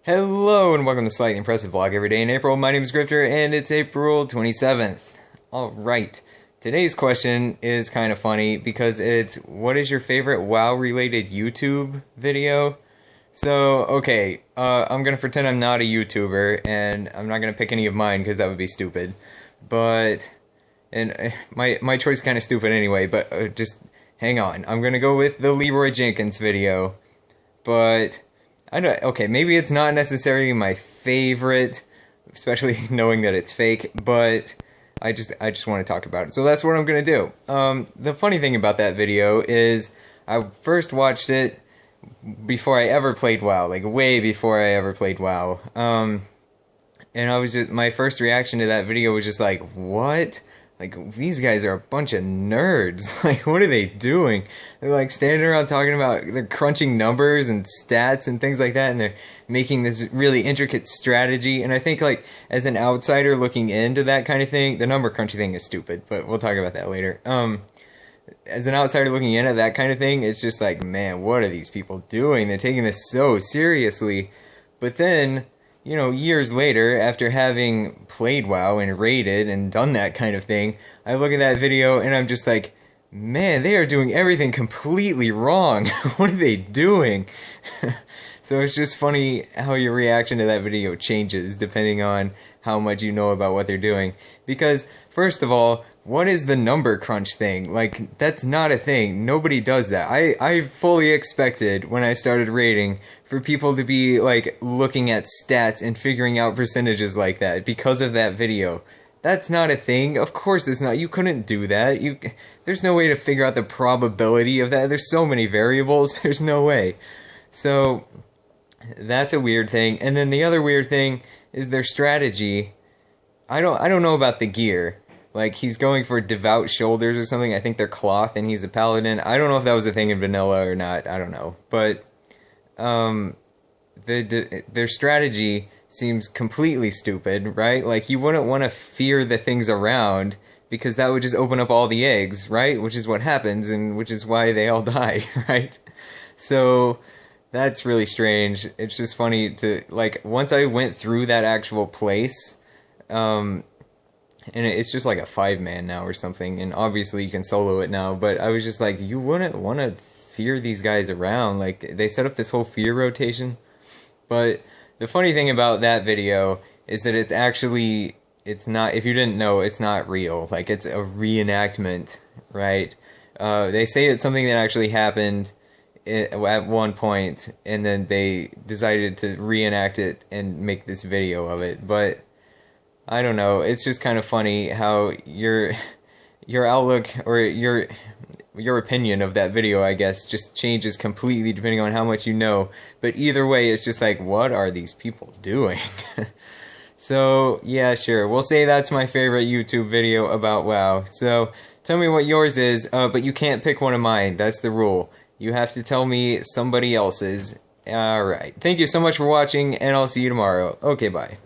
Hello and welcome to Slightly Impressive Vlog Every Day in April. My name is Grifter and it's April 27th. Alright, today's question is kind of funny because it's, what is your favorite WoW related YouTube video? So, okay, I'm gonna pretend I'm not a YouTuber and I'm not gonna pick any of mine because that would be stupid. But, and my choice is kind of stupid anyway, but just hang on. I'm gonna go with the Leroy Jenkins video, but I don't, okay, maybe it's not necessarily my favorite, especially knowing that it's fake, but I just want to talk about it. So that's what I'm going to do. The funny thing about that video is I first watched it before I ever played WoW, like way before I ever played WoW. And I was just, my first reaction to that video was just like, what? Like, these guys are a bunch of nerds. Like, what are they doing? They're like standing around talking about, they're crunching numbers and stats and things like that, and they're making this really intricate strategy. And I think, like, as an outsider looking into that kind of thing, the number crunching thing is stupid, but we'll talk about that later. As an outsider looking into that kind of thing, it's just like, man, what are these people doing? They're taking this so seriously. But then, you know, years later, after having played WoW and raided and done that kind of thing, I look at that video and I'm just like, man, they are doing everything completely wrong. What are they doing? So it's just funny how your reaction to that video changes depending on how much you know about what they're doing. Because, first of all, what is the number crunch thing? Like, that's not a thing. Nobody does that. I fully expected, when I started raiding, for people to be, like, looking at stats and figuring out percentages like that because of that video. That's not a thing. Of course it's not. You couldn't do that. There's no way to figure out the probability of that. There's so many variables. There's no way. So, that's a weird thing. And then the other weird thing is their strategy. I don't know about the gear. Like, he's going for devout shoulders or something. I think they're cloth and he's a paladin. I don't know if that was a thing in vanilla or not. I don't know. But their strategy seems completely stupid, right? Like, you wouldn't want to fear the things around because that would just open up all the eggs, right? Which is what happens, and which is why they all die, right? So that's really strange. It's just funny to, like, once I went through that actual place, and it's just like a 5-man now or something, and obviously you can solo it now, but I was just like, you wouldn't want to fear these guys around. Like, they set up this whole fear rotation. But the funny thing about that video is that it's actually, it's not, if you didn't know, it's not real. Like, it's a reenactment, right? They say it's something that actually happened at one point, and then they decided to reenact it and make this video of it. But I don't know, it's just kind of funny how your outlook, or your opinion of that video, I guess, just changes completely depending on how much you know. But either way, it's just like, what are these people doing? So, yeah, sure. We'll say that's my favorite YouTube video about WoW. So, tell me what yours is, but you can't pick one of mine. That's the rule. You have to tell me somebody else's. Alright. Thank you so much for watching, and I'll see you tomorrow. Okay, bye.